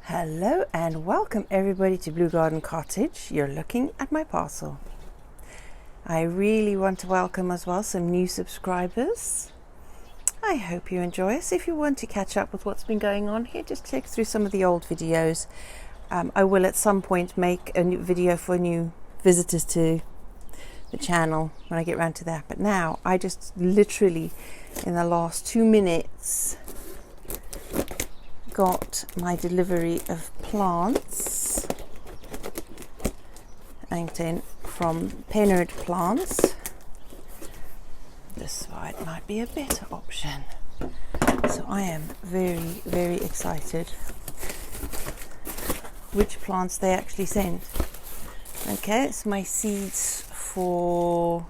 Hello and welcome everybody to Blue Garden Cottage. You're looking at my parcel. I really want to welcome as well some new subscribers. I hope you enjoy us. If you want to catch up with what's been going on here, just click through some of the old videos. I will at some point make a new video for new visitors to the channel when I get around to that. But now I just literally in the last 2 minutes got my delivery of plants and from Pennard Plants. This side might be a better option. So I am very, very excited which plants they actually send. Okay, it's my seeds for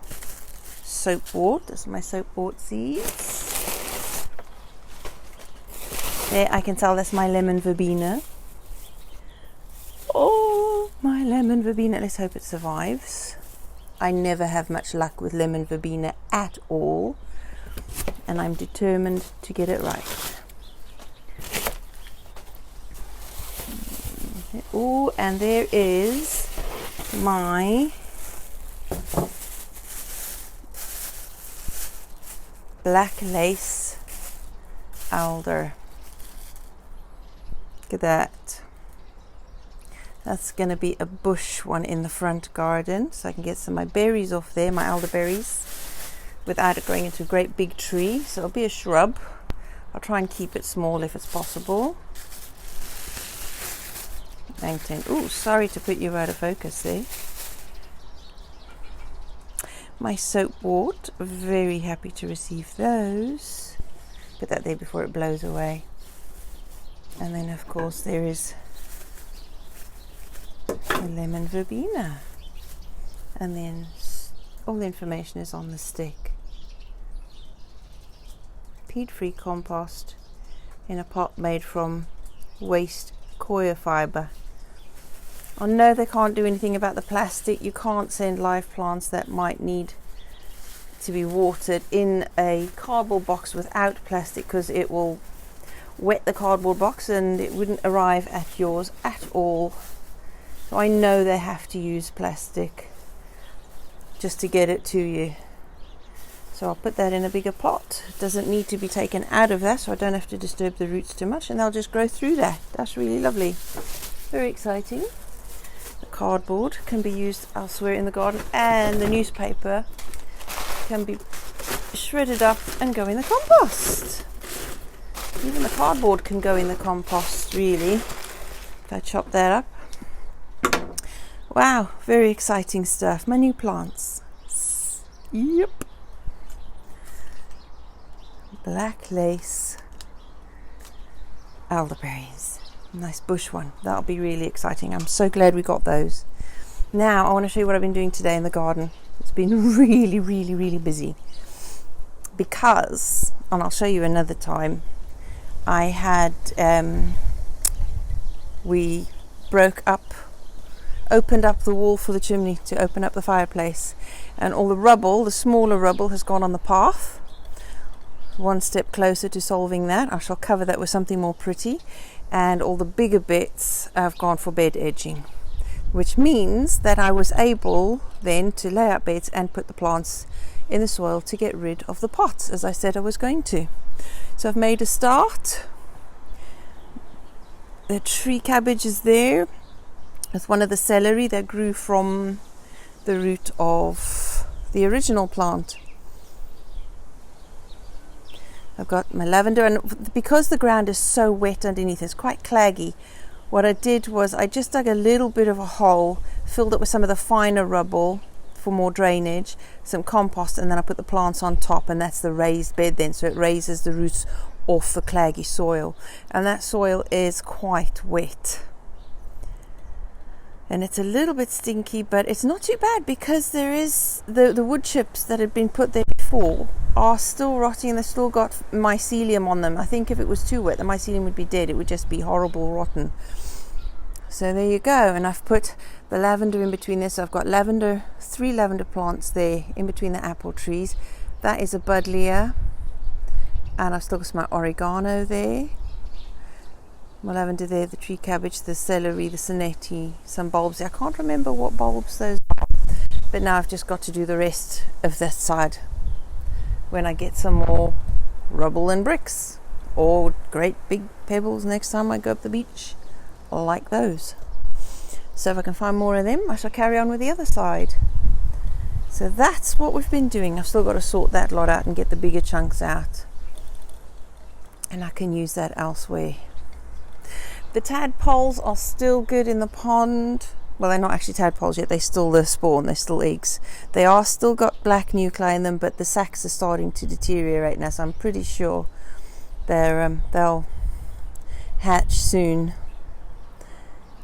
soapboard. This is my soapboard seeds. There I can tell that's my lemon verbena. Oh, my lemon verbena. Let's hope it survives. I never have much luck with lemon verbena at all, and I'm determined to get it right. Oh, and there is my black lace alder. Look at that. That's going to be a bush one in the front garden, so I can get some of my berries off there, my elderberries, without it growing into a great big tree. So it'll be a shrub. I'll try and keep it small if it's possible. Oh, sorry to put you out of focus there. My soapboard, very happy to receive those. Put that there before it blows away. And then of course there is the lemon verbena, and then all the information is on the stick. Peat-free compost in a pot made from waste coir fibre. I know they can't do anything about the plastic. You can't send live plants that might need to be watered in a cardboard box without plastic, because it will wet the cardboard box and it wouldn't arrive at yours at all. So I know they have to use plastic just to get it to you. So I'll put that in a bigger pot. It doesn't need to be taken out of that, so I don't have to disturb the roots too much, and they'll just grow through that. That's really lovely. Very exciting. The cardboard can be used elsewhere in the garden, and the newspaper can be shredded up and go in the compost. Even the cardboard can go in the compost, really, if I chop that up. Wow, very exciting stuff. My new plants. Yep. Black lace elderberries. Nice bush one. That'll be really exciting. I'm so glad we got those. Now I want to show you what I've been doing today in the garden. It's been really, really, really busy. Because, and I'll show you another time, I had, we opened up the wall for the chimney to open up the fireplace, and all the rubble, the smaller rubble, has gone on the path. One step closer to solving that. I shall cover that with something more pretty, and all the bigger bits have gone for bed edging, which means that I was able then to lay out beds and put the plants in the soil to get rid of the pots, as I said I was going to. So I've made a start. The tree cabbage is there. It's one of the celery that grew from the root of the original plant. I've got my lavender, and because the ground is so wet underneath, it's quite claggy. What I did was I just dug a little bit of a hole, filled it with some of the finer rubble for more drainage, some compost, and then I put the plants on top, and that's the raised bed then, so it raises the roots off the claggy soil, and that soil is quite wet and it's a little bit stinky, but it's not too bad, because there is the wood chips that had been put there before are still rotting, and they've still got mycelium on them. I think if it was too wet, the mycelium would be dead. It would just be horrible rotten. So there you go. And I've put the lavender in between this. So I've got lavender, 3 lavender plants there in between the apple trees. That is a buddleia, and I've still got my oregano there. my lavender there, the tree cabbage, the celery, the Sonetti, some bulbs. I can't remember what bulbs those are, but now I've just got to do the rest of that side when I get some more rubble and bricks, or great big pebbles next time I go up the beach, like those. So if I can find more of them, I shall carry on with the other side. So that's what we've been doing. I've still got to sort that lot out and get the bigger chunks out, and I can use that elsewhere. The tadpoles are still good in the pond. Well, they're not actually tadpoles yet, they're still the spawn, they're still eggs. They are still got black nuclei in them, but the sacs are starting to deteriorate now, so I'm pretty sure they'll hatch soon.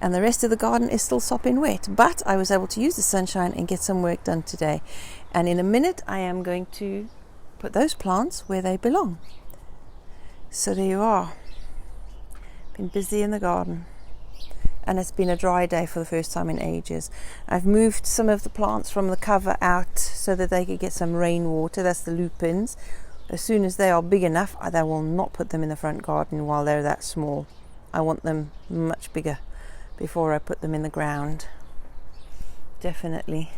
And the rest of the garden is still sopping wet, but I was able to use the sunshine and get some work done today. And in a minute I am going to put those plants where they belong. So there you are. Been busy in the garden, and it's been a dry day for the first time in ages. I've moved some of the plants from the cover out so that they could get some rainwater. That's the lupins. As soon as they are big enough, I will not put them in the front garden while they're that small. I want them much bigger before I put them in the ground. Definitely.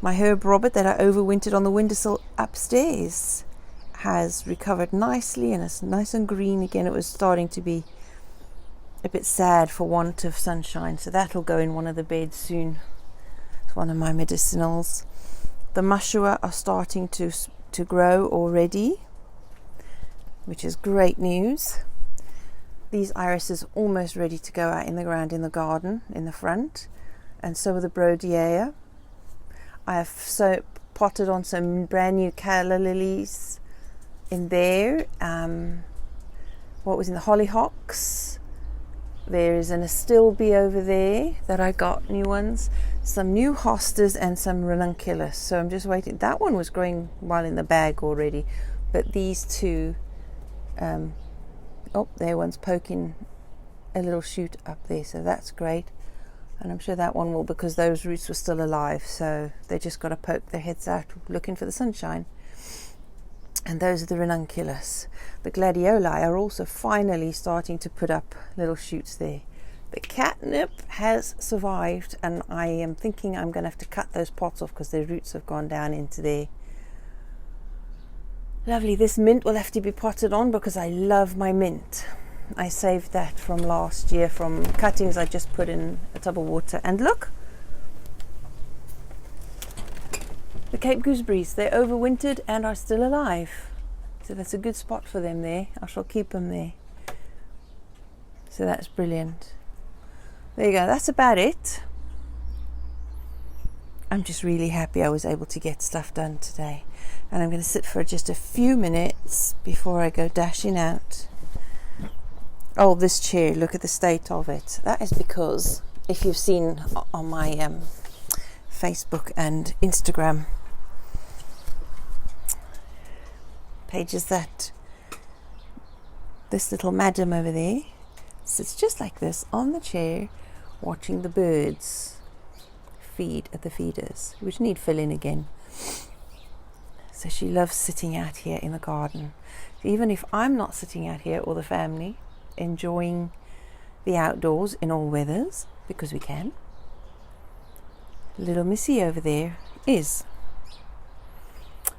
My herb Robert that I overwintered on the windowsill upstairs has recovered nicely, and it's nice and green again. It was starting to be a bit sad for want of sunshine, so that'll go in one of the beds soon. It's one of my medicinals. The mushua are starting to grow already, which is great news. These irises are almost ready to go out in the ground in the garden in the front, and so are the brodiea. I have potted on some brand new calla lilies in there. What was in the hollyhocks? There is an astilbe over there that I got new ones, some new hostas and some ranunculus. So I'm just waiting. That one was growing well in the bag already, but these two, there one's poking a little shoot up there, so that's great. And I'm sure that one will, because those roots were still alive, so they just got to poke their heads out looking for the sunshine. And those are the ranunculus. The gladioli are also finally starting to put up little shoots there. The catnip has survived, and I am thinking I'm going to have to cut those pots off because their roots have gone down into there. Lovely. This mint will have to be potted on because I love my mint. I saved that from last year from cuttings I just put in a tub of water. And look, the Cape gooseberries, they're overwintered and are still alive. So that's a good spot for them there. I shall keep them there. So that's brilliant. There you go, that's about it. I'm just really happy I was able to get stuff done today. And I'm going to sit for just a few minutes before I go dashing out. Oh, this chair, look at the state of it. That is because, if you've seen on my Facebook and Instagram pages, that this little madam over there sits just like this on the chair watching the birds feed at the feeders, which need filling again. So she loves sitting out here in the garden. Even if I'm not sitting out here, or the family, enjoying the outdoors in all weathers, because we can, little Missy over there is.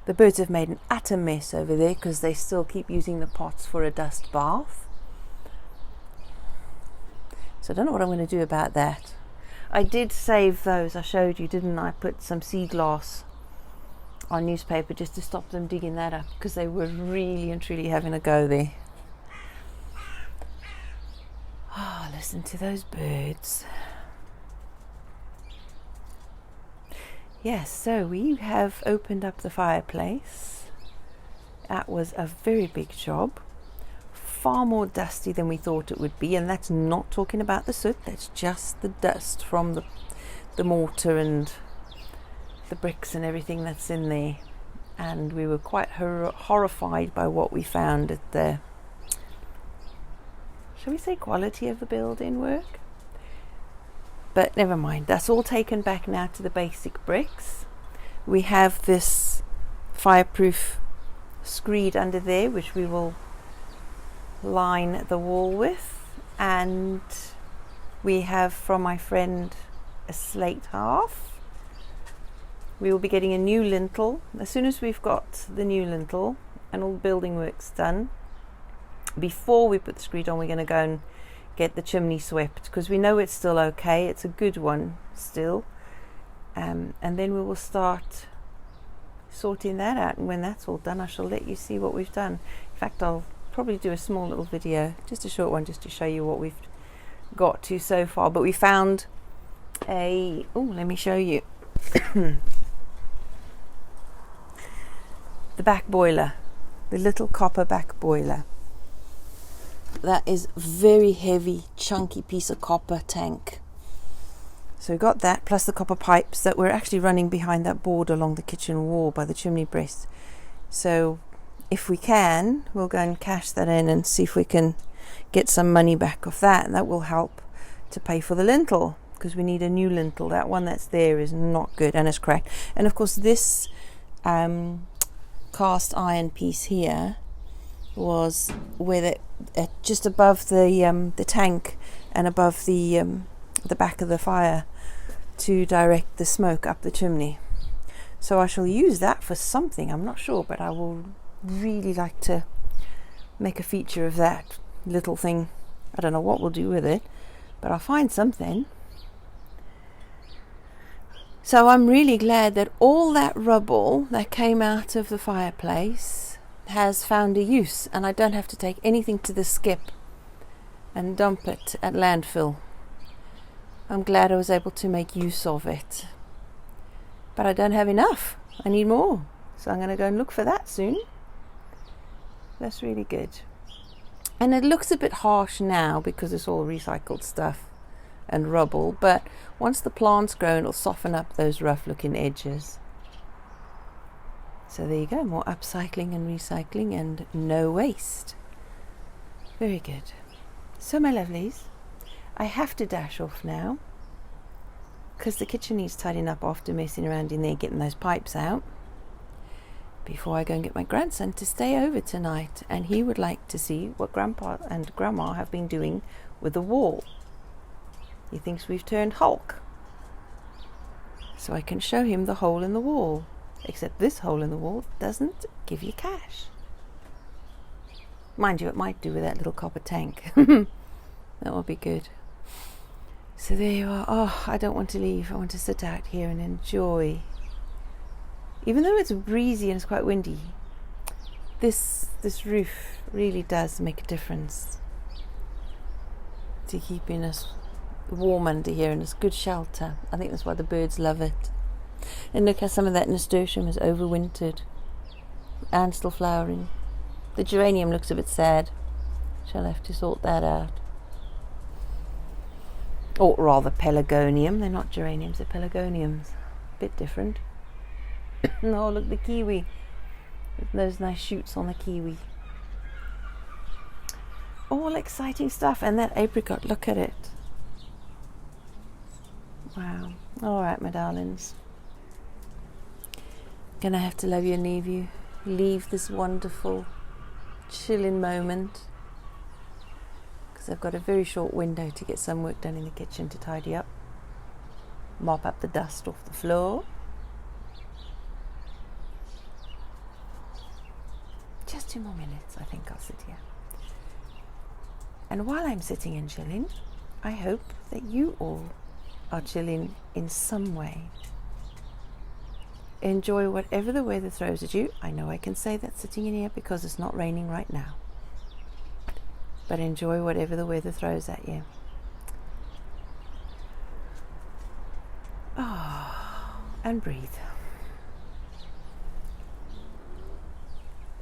The birds have made an utter mess over there because they still keep using the pots for a dust bath. So I don't know what I'm going to do about that. I did save those, I showed you, didn't I? Put some sea glass on newspaper just to stop them digging that up, because they were really and truly having a go there. Oh, listen to those birds. Yes, so we have opened up the fireplace. That was a very big job. Far more dusty than we thought it would be, and that's not talking about the soot, that's just the dust from the mortar and the bricks and everything that's in there. And we were quite horrified by what we found at the, shall we say, quality of the building work. But never mind, that's all taken back now to the basic bricks. We have this fireproof screed under there, which we will line the wall with, and we have from my friend a slate half. We will be getting a new lintel as soon as we've got the new lintel and all the building works done. Before we put the screed on, we're going to go and get the chimney swept, because we know it's still okay, it's a good one still, and then we will start sorting that out, and when that's all done I shall let you see what we've done. In fact, I'll probably do a small little video, just a short one, just to show you what we've got to so far. But we found let me show you the back boiler, the little copper back boiler. That is very heavy, chunky piece of copper tank. So we got that, plus the copper pipes that were actually running behind that board along the kitchen wall by the chimney breast. So if we can, we'll go and cash that in and see if we can get some money back off that, and that will help to pay for the lintel, because we need a new lintel. That one that's there is not good and it's cracked. And of course this cast iron piece here was where just above the tank and above the back of the fire to direct the smoke up the chimney. So I shall use that for something, I'm not sure, but I will really like to make a feature of that little thing. I don't know what we'll do with it, but I'll find something. So I'm really glad that all that rubble that came out of the fireplace has found a use, and I don't have to take anything to the skip and dump it at landfill. I'm glad I was able to make use of it. But I don't have enough. I need more. So I'm going to go and look for that soon. That's really good. And it looks a bit harsh now because it's all recycled stuff and rubble, but once the plants grow, it'll soften up those rough looking edges. So there you go, more upcycling and recycling and no waste. Very good. So my lovelies, I have to dash off now because the kitchen needs tidying up after messing around in there getting those pipes out, before I go and get my grandson to stay over tonight, and he would like to see what Grandpa and Grandma have been doing with the wall. He thinks we've turned Hulk, so I can show him the hole in the wall, except this hole in the wall doesn't give you cash. Mind you, it might do with that little copper tank. That would be good. So there you are. Oh, I don't want to leave. I want to sit out here and enjoy. Even though it's breezy and it's quite windy, this roof really does make a difference to keeping us warm under here, and it's good shelter. I think that's why the birds love it. And look how some of that nasturtium is overwintered and still flowering. The geranium looks a bit sad. Shall have to sort that out. Or rather pelargonium. They're not geraniums, they're pelargoniums. Bit different. Oh, look, the kiwi. Those nice shoots on the kiwi. All exciting stuff. And that apricot, look at it. Wow. Alright, my darlings. Gonna have to love you and leave you. Leave this wonderful, chilling moment. Because I've got a very short window to get some work done in the kitchen to tidy up. Mop up the dust off the floor. Just 2 more minutes, I think I'll sit here. And while I'm sitting and chilling, I hope that you all are chilling in some way. Enjoy whatever the weather throws at you. I know I can say that sitting in here because it's not raining right now. But enjoy whatever the weather throws at you. Oh, and breathe.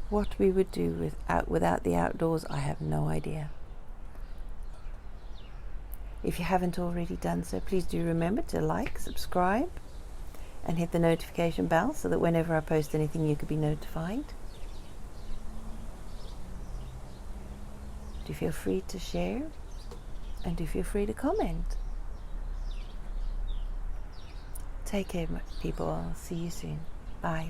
What we would do without the outdoors, I have no idea. If you haven't already done so, please do remember to like, subscribe, and hit the notification bell so that whenever I post anything you could be notified. Do feel free to share, and do feel free to comment. Take care, people. I'll see you soon. Bye.